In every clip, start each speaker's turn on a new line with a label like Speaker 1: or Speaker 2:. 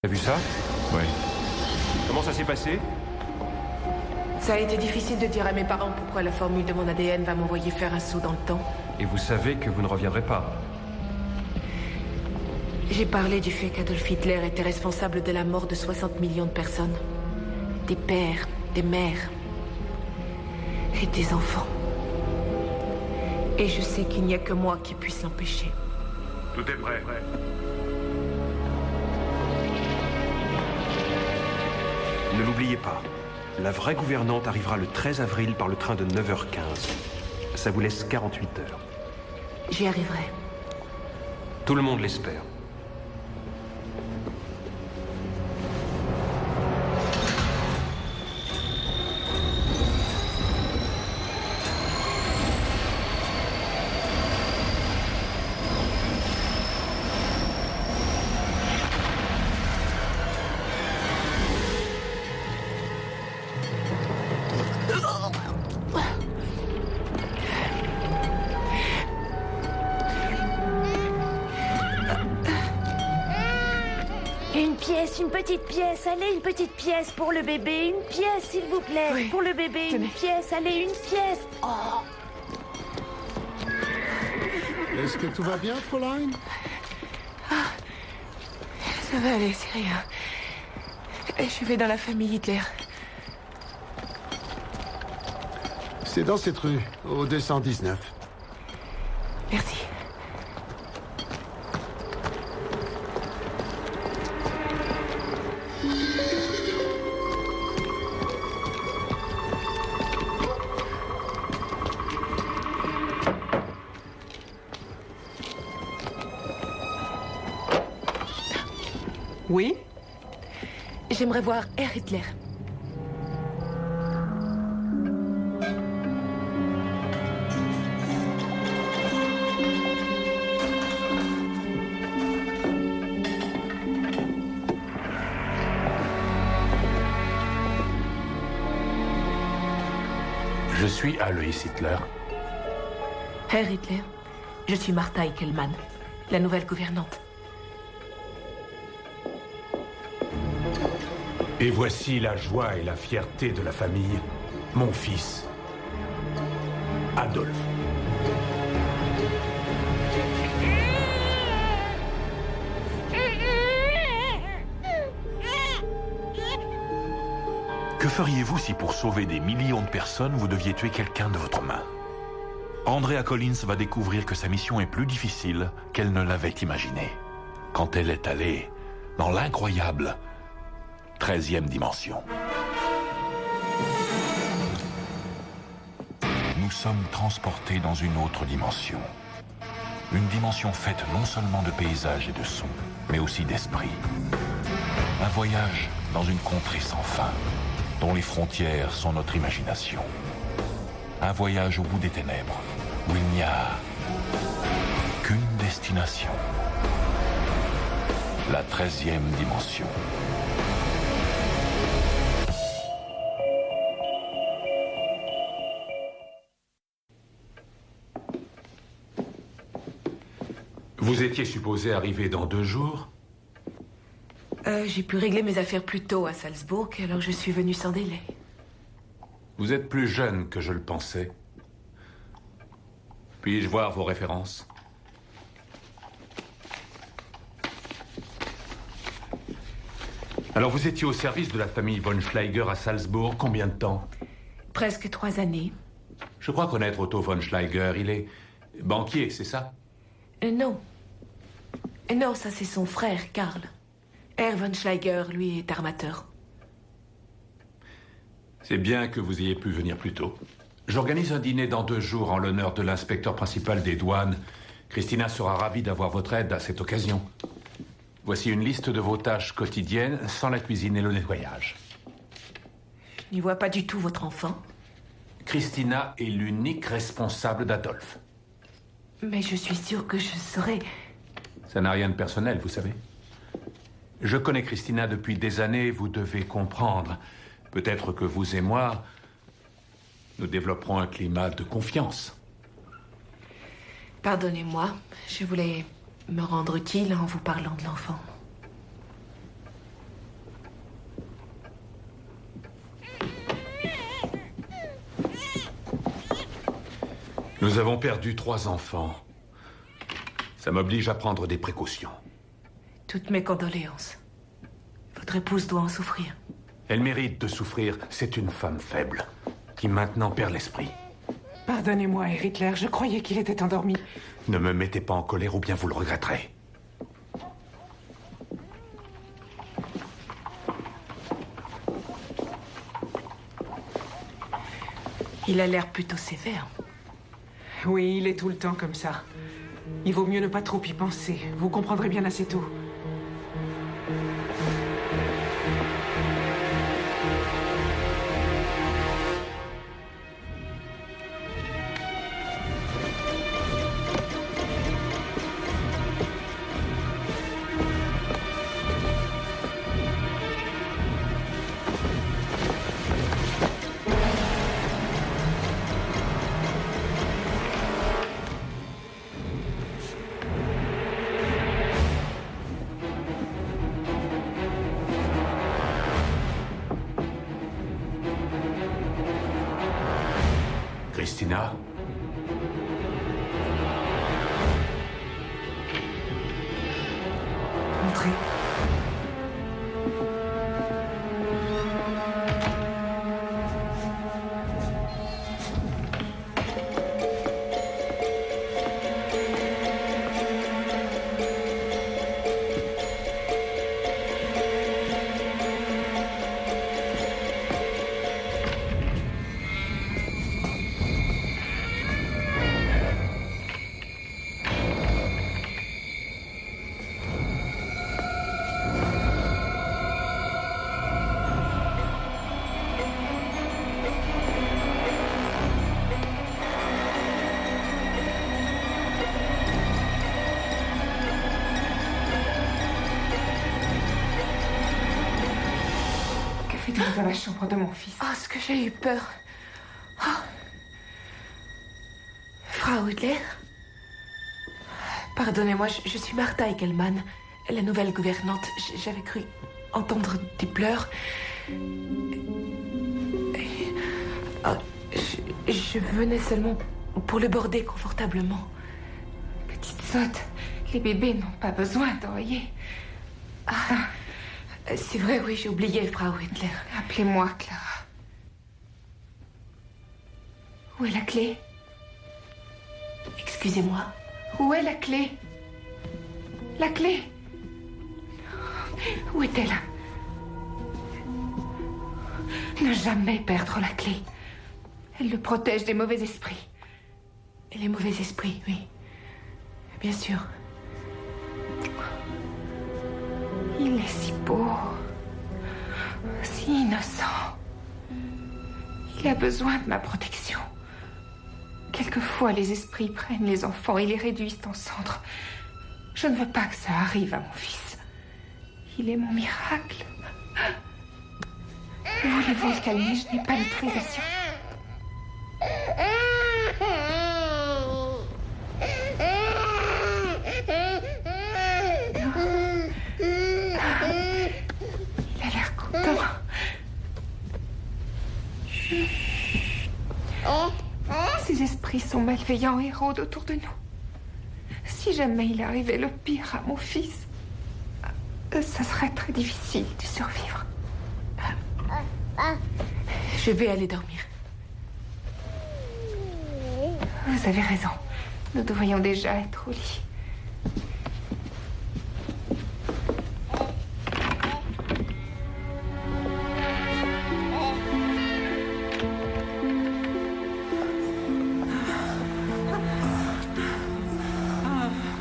Speaker 1: T'as vu ça?
Speaker 2: Oui.
Speaker 1: Comment ça s'est passé?
Speaker 3: Ça a été difficile de dire à mes parents pourquoi la formule de mon ADN va m'envoyer faire un saut dans le temps.
Speaker 1: Et vous savez que vous ne reviendrez pas.
Speaker 3: J'ai parlé du fait qu'Adolf Hitler était responsable de la mort de 60 millions de personnes. Des pères, des mères et des enfants. Et je sais qu'il n'y a que moi qui puisse l'empêcher.
Speaker 1: Tout est prêt. Ne l'oubliez pas, la vraie gouvernante arrivera le 13 avril par le train de 9h15. Ça vous laisse 48 heures.
Speaker 3: J'y arriverai.
Speaker 1: Tout le monde l'espère.
Speaker 4: Une petite pièce, allez, une petite pièce pour le bébé, une pièce s'il vous plaît,
Speaker 3: Oui.
Speaker 4: pour le bébé,
Speaker 3: Tenez.
Speaker 4: une pièce, allez, une pièce. Oh.
Speaker 5: Est-ce que tout va bien, Fräulein?
Speaker 3: Ça va aller, c'est rien. Je vais dans la famille Hitler.
Speaker 5: C'est dans cette rue, au 219.
Speaker 3: Merci. Oui? J'aimerais voir Herr Hitler.
Speaker 2: Je suis Alois Hitler.
Speaker 3: Herr Hitler, je suis Martha Eckelmann, la nouvelle gouvernante.
Speaker 2: Et voici la joie et la fierté de la famille. Mon fils, Adolphe. Que feriez-vous si pour sauver des millions de personnes, vous deviez tuer quelqu'un de votre main? Andrea Collins va découvrir que sa mission est plus difficile qu'elle ne l'avait imaginé. Quand elle est allée dans l'incroyable 13e dimension. Nous sommes transportés dans une autre dimension. Une dimension faite non seulement de paysages et de sons, mais aussi d'esprit. Un voyage dans une contrée sans fin, dont les frontières sont notre imagination. Un voyage au bout des ténèbres, où il n'y a qu'une destination. La 13e dimension. Vous étiez supposé arriver dans 2 jours?
Speaker 3: J'ai pu régler mes affaires plus tôt à Salzbourg, alors je suis venue sans délai.
Speaker 2: Vous êtes plus jeune que je le pensais. Puis-je voir vos références? Alors vous étiez au service de la famille von Schleiger à Salzbourg, combien de temps?
Speaker 3: Presque 3 années.
Speaker 2: Je crois connaître Otto von Schleiger, il est banquier, c'est ça?
Speaker 3: Non. Non, ça c'est son frère, Karl. Herr von Schleiger, lui, est armateur.
Speaker 2: C'est bien que vous ayez pu venir plus tôt. J'organise un dîner dans 2 jours en l'honneur de l'inspecteur principal des douanes. Christina sera ravie d'avoir votre aide à cette occasion. Voici une liste de vos tâches quotidiennes sans la cuisine et le nettoyage.
Speaker 3: Je n'y vois pas du tout votre enfant.
Speaker 2: Christina est l'unique responsable d'Adolphe.
Speaker 3: Mais je suis sûre que je saurai.
Speaker 2: Ça n'a rien de personnel, vous savez. Je connais Christina depuis des années, vous devez comprendre. Peut-être que vous et moi, nous développerons un climat de confiance.
Speaker 3: Pardonnez-moi, je voulais me rendre utile en vous parlant de l'enfant.
Speaker 2: Nous avons perdu 3 enfants. Ça m'oblige à prendre des précautions.
Speaker 3: Toutes mes condoléances. Votre épouse doit en souffrir.
Speaker 2: Elle mérite de souffrir. C'est une femme faible, qui maintenant perd l'esprit.
Speaker 6: Pardonnez-moi, Hitler, je croyais qu'il était endormi.
Speaker 2: Ne me mettez pas en colère ou bien vous le regretterez.
Speaker 3: Il a l'air plutôt sévère.
Speaker 6: Oui, il est tout le temps comme ça. Il vaut mieux ne pas trop y penser. Vous comprendrez bien assez tôt.
Speaker 2: Christina?
Speaker 6: Entrez. Faites-vous dans la chambre de mon fils.
Speaker 3: Oh, ce que j'ai eu peur. Oh. Frau Hitler? Pardonnez-moi, je suis Martha Eckelmann, la nouvelle gouvernante. J'avais cru entendre des pleurs. Oh, je venais seulement pour le border confortablement.
Speaker 7: Petite sotte, les bébés n'ont pas besoin d'oreiller.
Speaker 3: Ah, c'est vrai, oui, j'ai oublié, Frau Hitler.
Speaker 7: Appelez-moi Clara.
Speaker 3: Où est la clé? Excusez-moi.
Speaker 7: Où est la clé? La clé? Où est-elle? Ne jamais perdre la clé. Elle le protège des mauvais esprits.
Speaker 3: Et les mauvais esprits, oui. Bien sûr.
Speaker 7: Il est si beau, si innocent. Il a besoin de ma protection. Quelquefois, les esprits prennent les enfants et les réduisent en cendres. Je ne veux pas que ça arrive à mon fils. Il est mon miracle. Voulez-vous le calmer? Je n'ai pas d'autorisation. Il a l'air content. Ces esprits sont malveillants et rôdent autour de nous. Si jamais il arrivait le pire à mon fils, ça serait très difficile de survivre.
Speaker 3: Je vais aller dormir.
Speaker 7: Vous avez raison. Nous devrions déjà être au lit.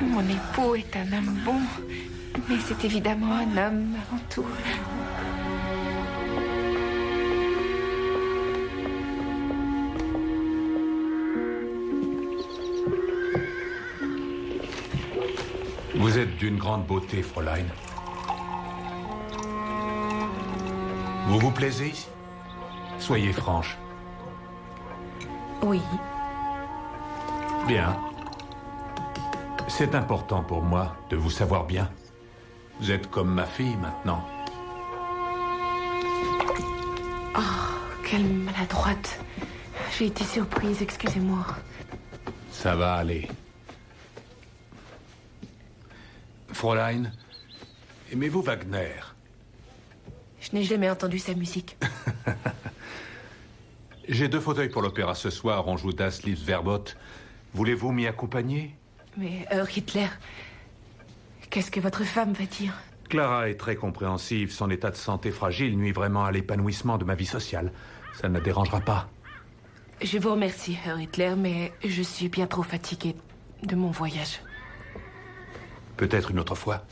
Speaker 7: Mon époux est un homme bon, mais c'est évidemment un homme avant tout.
Speaker 2: Vous êtes d'une grande beauté, Fräulein. Vous vous plaisez ici? Soyez franche.
Speaker 3: Oui.
Speaker 2: Bien. C'est important pour moi de vous savoir bien. Vous êtes comme ma fille maintenant.
Speaker 3: Oh, quelle maladroite. J'ai été surprise, excusez-moi.
Speaker 2: Ça va aller. Fräulein, aimez-vous Wagner?
Speaker 3: Je n'ai jamais entendu sa musique.
Speaker 2: J'ai 2 fauteuils pour l'opéra ce soir. On joue Das Liebes Verbot. Voulez-vous m'y accompagner?
Speaker 3: Mais Hitler, qu'est-ce que votre femme va dire?
Speaker 2: Clara est très compréhensive. Son état de santé fragile nuit vraiment à l'épanouissement de ma vie sociale. Ça ne la dérangera pas.
Speaker 3: Je vous remercie, Hitler, mais je suis bien trop fatiguée de mon voyage.
Speaker 2: Peut-être une autre fois.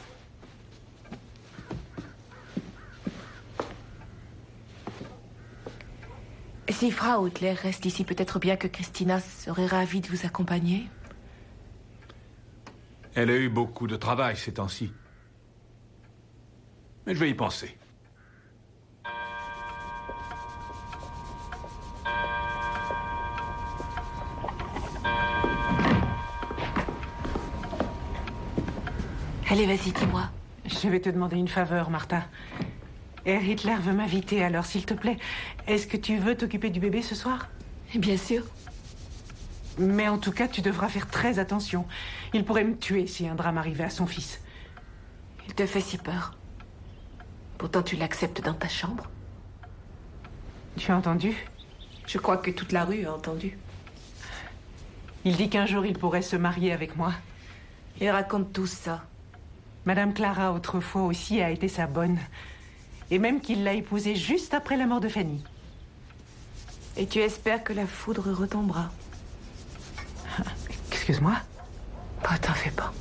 Speaker 3: Si Frau Hitler reste ici, peut-être bien que Christina serait ravie de vous accompagner.
Speaker 2: Elle a eu beaucoup de travail ces temps-ci. Mais je vais y penser.
Speaker 3: Allez, vas-y, dis-moi.
Speaker 6: Je vais te demander une faveur, Martha. Hitler veut m'inviter, alors s'il te plaît, est-ce que tu veux t'occuper du bébé ce soir?
Speaker 3: Bien sûr.
Speaker 6: Mais en tout cas, tu devras faire très attention. Il pourrait me tuer si un drame arrivait à son fils.
Speaker 3: Il te fait si peur. Pourtant, tu l'acceptes dans ta chambre.
Speaker 6: Tu as entendu?
Speaker 3: Je crois que toute la rue a entendu.
Speaker 6: Il dit qu'un jour, il pourrait se marier avec moi.
Speaker 3: Il raconte tout ça.
Speaker 6: Madame Clara, autrefois aussi, a été sa bonne. Et même qu'il l'a épousée juste après la mort de Fanny.
Speaker 3: Et tu espères que la foudre retombera?
Speaker 6: Excuse-moi?
Speaker 3: Bah, t'en fais pas.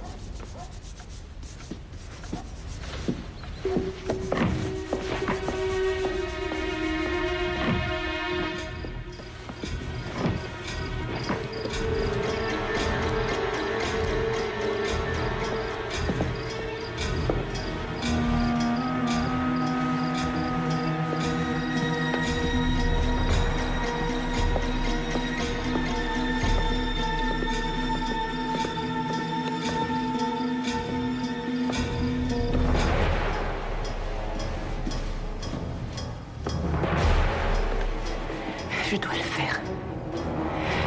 Speaker 3: Je dois le faire.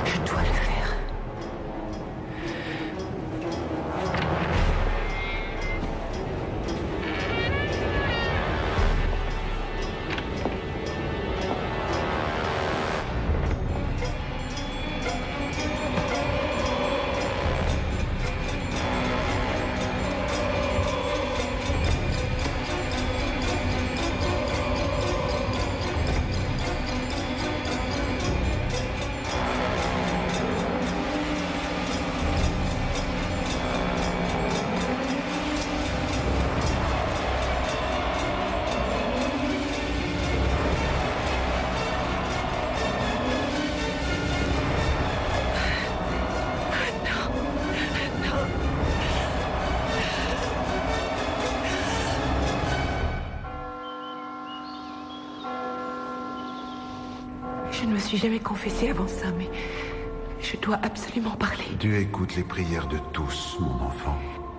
Speaker 3: Je dois le faire. Je ne me suis jamais confessée avant ça, mais je dois absolument parler.
Speaker 5: Dieu écoute les prières de tous, mon enfant.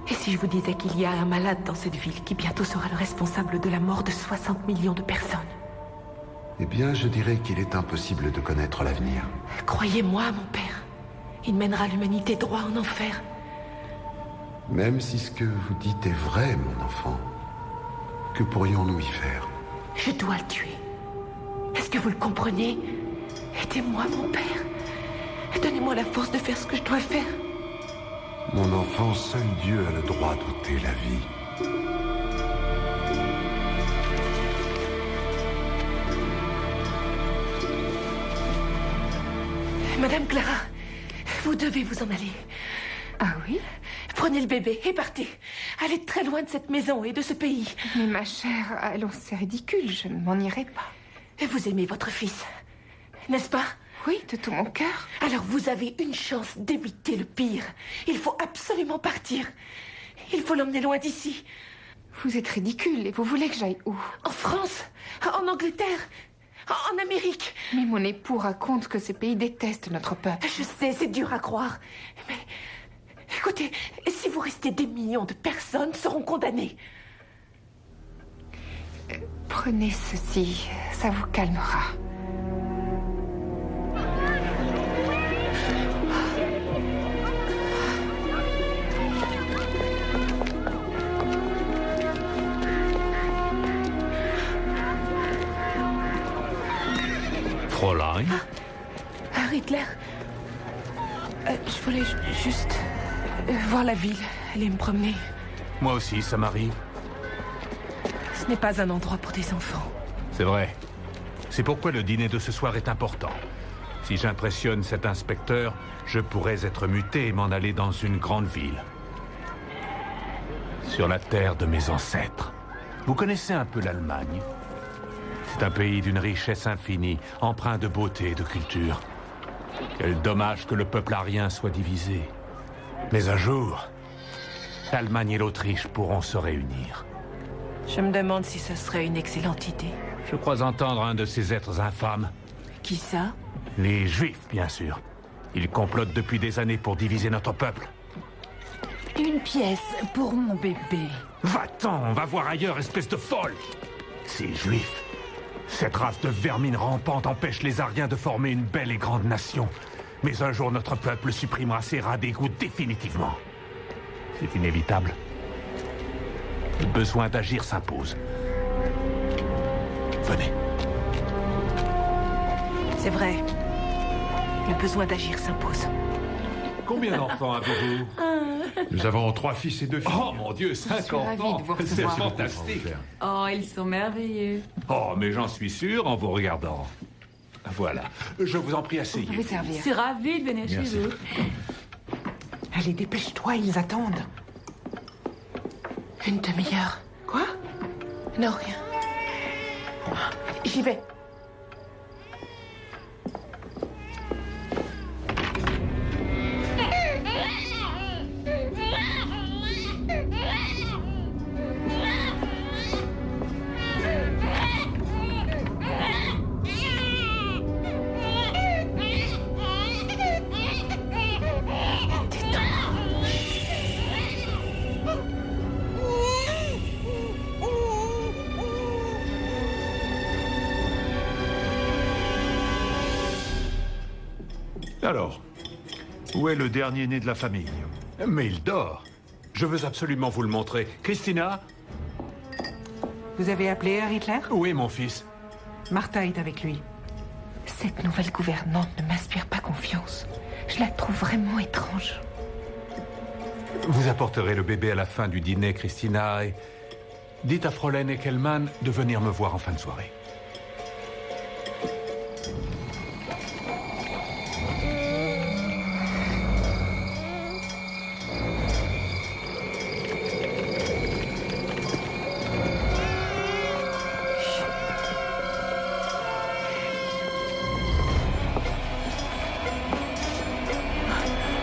Speaker 3: Et si je vous disais qu'il y a un malade dans cette ville qui bientôt sera le responsable de la mort de 60 millions de personnes?
Speaker 5: Eh bien, je dirais qu'il est impossible de connaître l'avenir.
Speaker 3: Croyez-moi, mon père. Il mènera l'humanité droit en enfer.
Speaker 5: Même si ce que vous dites est vrai, mon enfant, que pourrions-nous y faire?
Speaker 3: Je dois le tuer. Est-ce que vous le comprenez? Aidez-moi, mon père. Donnez-moi la force de faire ce que je dois faire.
Speaker 5: Mon enfant, seul Dieu a le droit d'ôter la vie.
Speaker 3: Madame Clara, vous devez vous en aller.
Speaker 7: Ah oui?
Speaker 3: Prenez le bébé et partez. Allez très loin de cette maison et de ce pays.
Speaker 7: Mais ma chère, allons, c'est ridicule, je ne m'en irai pas.
Speaker 3: Et vous aimez votre fils, n'est-ce pas?
Speaker 7: Oui, de tout mon cœur.
Speaker 3: Alors vous avez une chance d'éviter le pire. Il faut absolument partir. Il faut l'emmener loin d'ici.
Speaker 7: Vous êtes ridicule et vous voulez que j'aille où?
Speaker 3: En France? En Angleterre? En Amérique?
Speaker 7: Mais mon époux raconte que ces pays détestent notre peuple.
Speaker 3: Je sais, c'est dur à croire. Mais écoutez, si vous restez, des millions de personnes seront condamnées.
Speaker 7: Prenez ceci, ça vous calmera.
Speaker 2: Fräulein?
Speaker 3: Hitler. Je voulais juste voir la ville, aller me promener.
Speaker 2: Moi aussi, ça m'arrive.
Speaker 3: Ce n'est pas un endroit pour des enfants.
Speaker 2: C'est vrai. C'est pourquoi le dîner de ce soir est important. Si j'impressionne cet inspecteur, je pourrais être muté et m'en aller dans une grande ville. Sur la terre de mes ancêtres. Vous connaissez un peu l'Allemagne? C'est un pays d'une richesse infinie, empreint de beauté et de culture. Quel dommage que le peuple arien soit divisé. Mais un jour, l'Allemagne et l'Autriche pourront se réunir.
Speaker 3: Je me demande si ce serait une excellente idée.
Speaker 2: Je crois entendre un de ces êtres infâmes.
Speaker 3: Qui ça?
Speaker 2: Les Juifs, bien sûr. Ils complotent depuis des années pour diviser notre peuple.
Speaker 4: Une pièce pour mon bébé.
Speaker 2: Va-t'en, va voir ailleurs, espèce de folle! Ces Juifs, cette race de vermine rampante empêche les Ariens de former une belle et grande nation. Mais un jour, notre peuple supprimera ces rats d'égout définitivement. C'est inévitable. Le besoin d'agir s'impose. Venez.
Speaker 3: C'est vrai. Le besoin d'agir s'impose.
Speaker 2: Combien d'enfants avez-vous?
Speaker 5: Nous avons 3 fils et 2 filles.
Speaker 2: Oh mon Dieu, 5
Speaker 7: ravie
Speaker 2: enfants!
Speaker 7: de vous
Speaker 2: C'est
Speaker 7: recevoir.
Speaker 2: fantastique!
Speaker 8: Oh, ils sont merveilleux.
Speaker 2: Oh, mais j'en suis sûr en vous regardant. Voilà. Je vous en prie,
Speaker 7: Vous
Speaker 2: asseyez.
Speaker 7: pouvez
Speaker 8: Je
Speaker 7: servir.
Speaker 8: suis ravie de venir chez vous.
Speaker 6: Allez, dépêche-toi, ils attendent.
Speaker 3: Une demi-heure.
Speaker 6: Quoi?
Speaker 3: Non, rien. J'y vais.
Speaker 9: Alors, où est le dernier né de la famille?
Speaker 2: Mais il dort. Je veux absolument vous le montrer. Christina?
Speaker 6: Vous avez appelé Herr Hitler?
Speaker 2: Où est mon fils?
Speaker 6: Martha est avec lui.
Speaker 7: Cette nouvelle gouvernante ne m'inspire pas confiance. Je la trouve vraiment étrange.
Speaker 2: Vous apporterez le bébé à la fin du dîner, Christina, et dites à Fräulein Eckelmann de venir me voir en fin de soirée.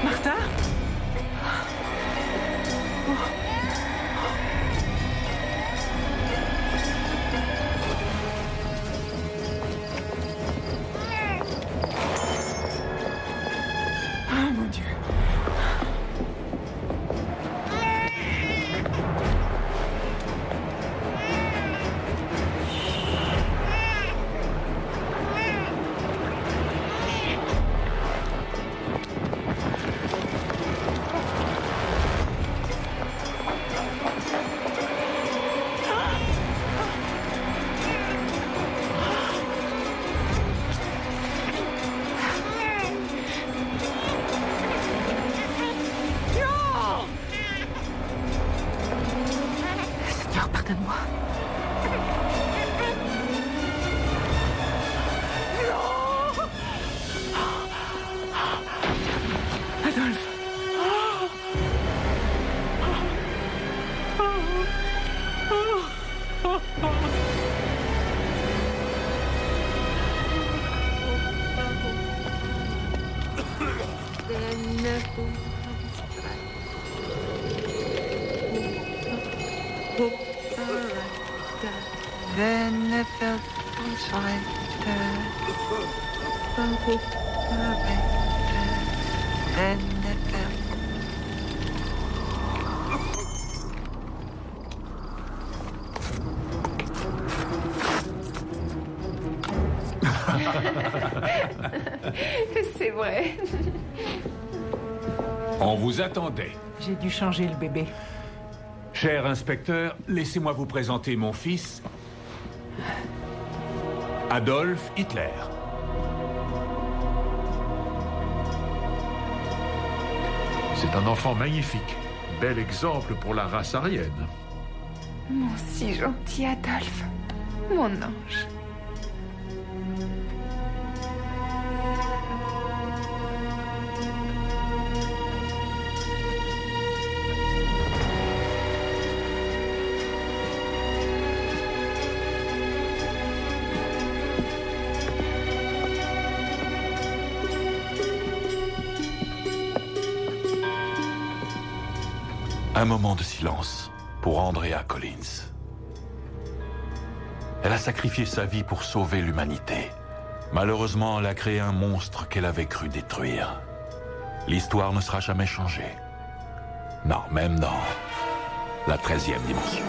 Speaker 6: Martha? Ah, mon Dieu.
Speaker 3: Seigneur, pardonne-moi.
Speaker 6: Adolphe.
Speaker 7: C'est vrai.
Speaker 2: On vous attendait.
Speaker 6: J'ai dû changer le bébé.
Speaker 2: Cher inspecteur, laissez-moi vous présenter mon fils, Adolf Hitler.
Speaker 9: C'est un enfant magnifique. Bel exemple pour la race aryenne.
Speaker 7: Mon si gentil Adolphe. Mon ange.
Speaker 2: Un moment de silence pour Andrea Collins. Elle a sacrifié sa vie pour sauver l'humanité. Malheureusement, elle a créé un monstre qu'elle avait cru détruire. L'histoire ne sera jamais changée. Non, même dans la 13e dimension.